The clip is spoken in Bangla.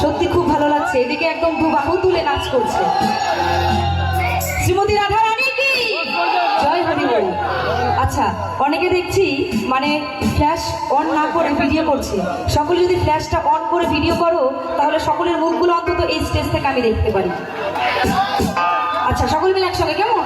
সত্যি খুব ভালো লাগছে। এদিকে একদম দু বাহু তুলে নাচ করছে শ্রীমতী রাধা রানী কি জয় হরি বল। আচ্ছা, অনেকে দেখছি মানে ফ্ল্যাশ অন না করে ভিডিও করছে। সকলে যদি ফ্ল্যাশটা অন করে ভিডিও করো তাহলে সকলের মুখগুলো অন্তত এই স্টেজ থেকে আমি দেখতে পারি। আচ্ছা, সকল মিলে একসঙ্গে কেমন?